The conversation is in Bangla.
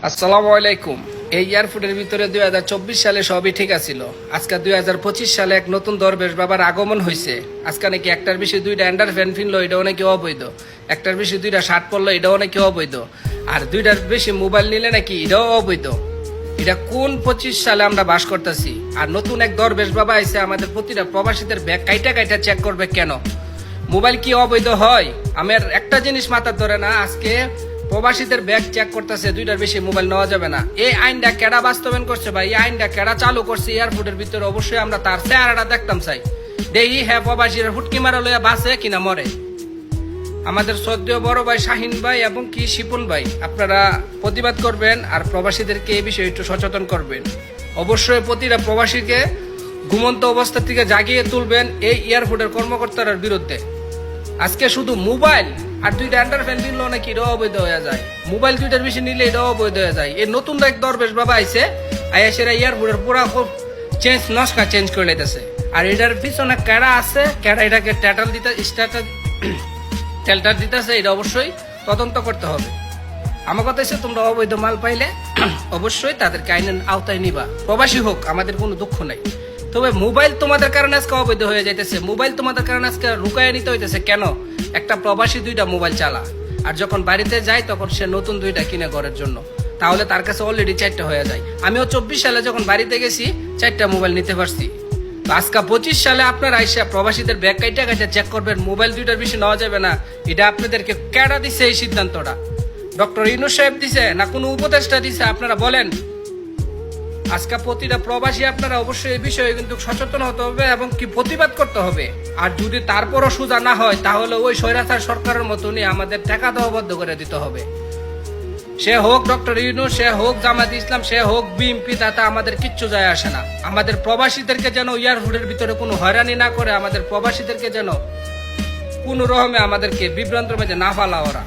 আসসালামু আলাইকুম। এই এয়ারপোর্টের ভিতরে 2024 সালে সবই ঠিক আছিল। আজকে 2025 সালে এক নতুন দরবেশ বাবার আগমন হয়েছে। আজকে নাকি একটার বেশি দুইটা অ্যান্ডার ফ্যান ফিনলো, এটাও নাকি অবৈধ। একটার বেশি দুইটা শার্ট পরলো, এটাও নাকি অবৈধ। আর দুইটার বেশি মোবাইল নিলে নাকি এটাও অবৈধ। এটা কোন 25 সালে আমরা বাস করতেছি? আর নতুন এক দরবেশ বাবা আইছে আমাদের প্রতিটা প্রবাসীদের ব্যাগ কাইটা কাইটা চেক করবে কেন? মোবাইল কি অবৈধ হয়? আমার একটা জিনিস মাথার ধরে না, আজকে প্রবাসীদের ব্যাগ চেক করতেছে, দুইটার বেশি মোবাইল নেওয়া যাবে না। এই আইনটা কেডা বাস্তবায়ন করছে ভাই? এই আইনটা কেডা চালু করছে এয়ারপোর্টের ভিতরে? অবশ্যই আমরা তার চেহারাটা দেখতাম চাই। দেখি হ্যাঁ প্রবাসীরা হুটকি মারা লইয়া বাঁচে কিনা মরে। আমাদের শ্রদ্ধেয় বড় ভাই শাহিন ভাই এবং কি শিপন ভাই, আপনারা প্রতিবাদ করবেন আর প্রবাসীদেরকে এই বিষয়ে একটু সচেতন করবেন। অবশ্যই প্রতিটা প্রবাসীকে ঘুমন্ত অবস্থা থেকে জাগিয়ে তুলবেন এই এয়ারপোর্টের কর্মকর্তার বিরুদ্ধে। আজকে শুধু মোবাইল আর দুইটা আন্ডার ফ্যান নিলেও নাকি এটাও অবৈধ হয়ে যায়। মোবাইল দুইটার বেশি নিলে এটাও অবৈধ হয়ে যায়। এই নতুন এক দরবেশ বাবা আইছে, আইসেরা এয়ারপোর্টের পুরা নস্কা চেঞ্জ করে লাইতেছে। আর এটার পিছনে ক্যাডা আছে, ক্যাডা এটাকে ট্যাটাল দিতে টেলটার দিতেছে, এটা অবশ্যই তদন্ত করতে হবে। আমার কথা হচ্ছে, তোমরা অবৈধ মাল পাইলে অবশ্যই তাদেরকে আইনের আওতায় নিবা। প্রবাসী হোক, আমাদের কোনো দুঃখ নাই। তবে মোবাইল তোমাদের কারণে আজকে অবৈধ হয়ে যাইতেছে, মোবাইল তোমাদের কারণে আজকে রুকায় নিতে হইতেছে কেন? একটা প্রবাসী দুইটা মোবাইল চালা, আর যখন বাড়িতে যায় তখন সে নতুন দুইটা কিনে ঘরের জন্য, তাহলে তার কাছে অলরেডি 4টা হয়ে যায়। আমিও 24 সালে যখন বাড়িতে গেছি 4টা মোবাইল নিতে পারছি। আজকে 25 সালে আপনারা আইসা প্রবাসীদের ব্যাগ কাইটা কাইটা চেক করবেন, মোবাইল দুইটার বেশি নেওয়া যাবে না। এটা আপনাদেরকে কেডা দিছে এই সিদ্ধান্তটা? ডক্টর ইউনূস সাহেব দিছে না কোনো উপদেষ্টা দিছে? আপনারা বলেন। আজকে প্রতিটা প্রবাসী আপনারা অবশ্যই এই বিষয়ে কিন্তু সচেতন হতে হবে এবং কি প্রতিবাদ করতে হবে। আর যদি তারপরও সোজা না হয়, তাহলে ওই স্বৈরাচার সরকারের মতনই আমাদের টাকা দেওয়া বন্ধ করে দিতে হবে। সে হোক ডক্টর ইউনূস, সে হোক জামাত ইসলাম, সে হোক বিএনপি, তাতে আমাদের কিচ্ছু যায় আসে না। আমাদের প্রবাসীদেরকে যেন এয়ারপোর্টের ভিতরে কোনো হয়রানি না করে, আমাদের প্রবাসীদেরকে যেন কোনো রকমে আমাদেরকে বিভ্রান্তের মধ্যে না ফেলা ওরা।